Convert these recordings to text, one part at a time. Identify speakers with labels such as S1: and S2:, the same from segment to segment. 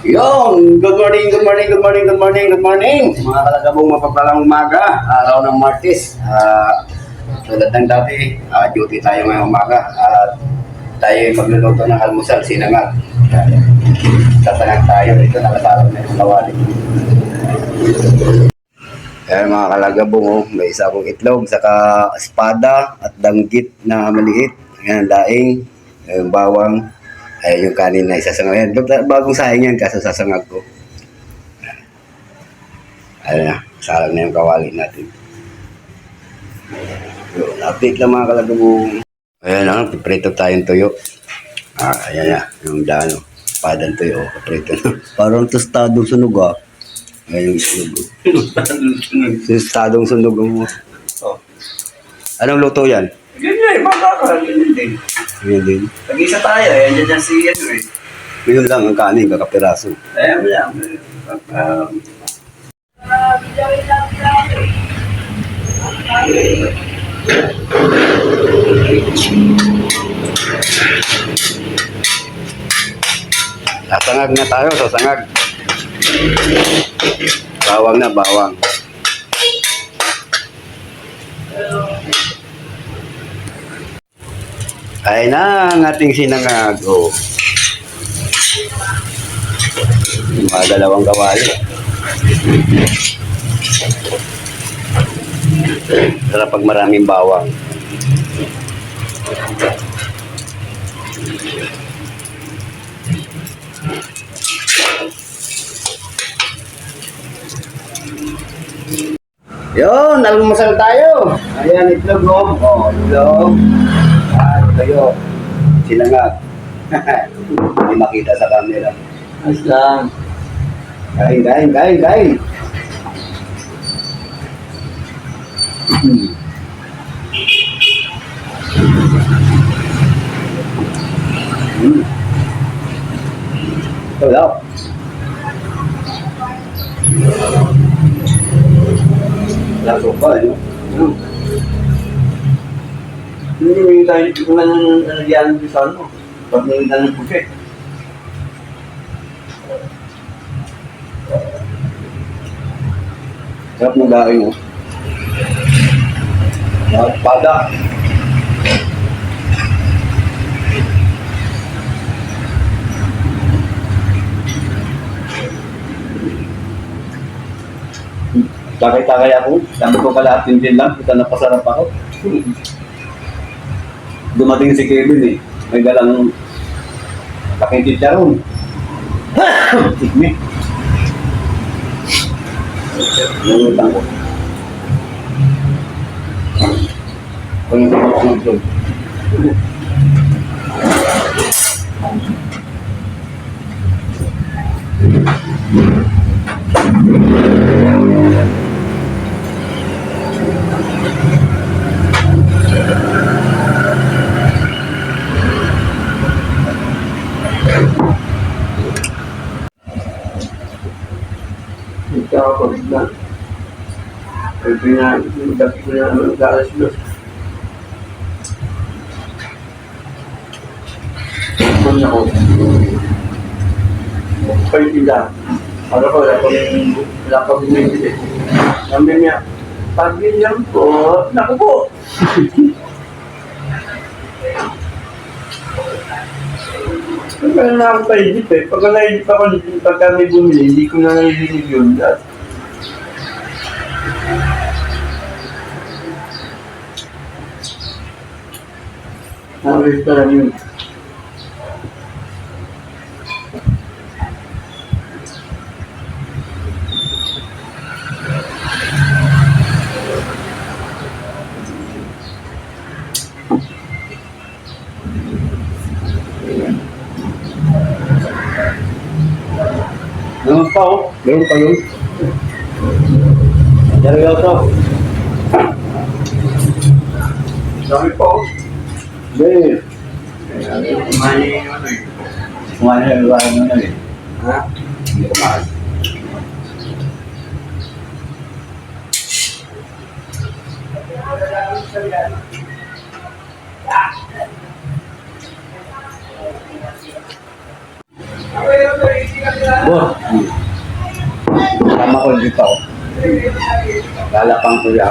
S1: Yung, good morning, good morning, good morning, good morning, good morning. Mga kalagabong mapagpalang umaga, araw ng Martes. Tulad ng dati, duty tayo ngayong umaga. Tayo magluluto ng almusal, sinangag. Tatanag tayo, ito nakatarap na yung kawali. Mga kalagabong, may isa akong itlog, saka espada at danggit na maliit. Ayan, daing, yung bawang. Ay, yung kanin na isasangag. Ayan, bagong sayang yan, kaso sasangag ko. Ayan na, sarang na yung kawali natin. Yun, update lang mga kalagabong. Ayan na, piprito tayong tuyo. Ayan na, yung dano. Padang tuyo, piprito na. Parang tostadong sunog Ayan yung sunog. Tostadong sunog mo. Anong luto yan?
S2: Ganyan, magkakaroon din.
S1: Yun din.
S2: Pag-isa tayo, dyan si ano eh.
S1: Yun lang ang kanin, kakapiraso.
S2: Ayan mo lang.
S1: Sasangag na tayo, sasangag. Bawang na, bawang. Ay na ang ating sinangag. Mga dalawang kawali. Sarap pag maraming bawang. Yun, almusal tayo. Ayan, itlog itlog. Tayo. Sinangag. Hindi makita sa camera.
S2: Ayos lang.
S1: Kain. Wala. Laso pa, no?
S2: Hindi tayo kung nangyayaan sa ano. Pag nangyayaan ng pusit.
S1: Sarap ng daing, no? Pada. Takay-takay ako. Sabi ko kalahatin din lang. Kita napasarap ako. Dumating si Kevin eh. May dalang pakitit siya ron. Tikmi. Nangutang ko. Kung ito ako ng vlog.
S2: Ito ako na. Ito na, dati ko na mag-alas dos. Kung ako, pagpila. Para ko, wala pa bumibili. Sabi niya, pag ganyan po, naku po. Kaya na ako paisip eh. Pagka naisip ako, pagka may bumili, hindi ko na naisip yun. Nakawis pa lang yun.
S1: Meron pa, Meron pa yun. Seryoso.
S2: Dami po.
S1: Hindi.
S2: Kumani yung ano eh.
S1: Kumain na yung lugar na eh.
S2: Ha?
S1: Hindi kumain. Boss. Tama ko dito. Lalapang ko ya.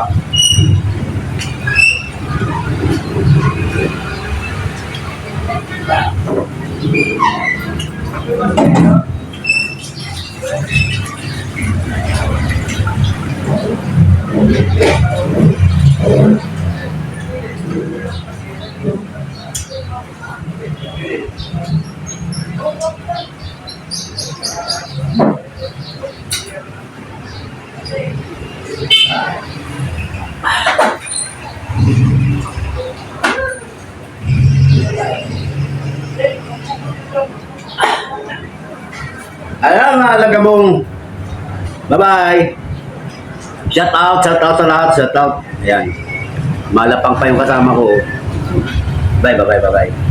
S1: Ayan mga alagabong. Bye-bye. Shout out sa lahat, shout out. Ayan. Malapang pa yung kasama ko. Bye.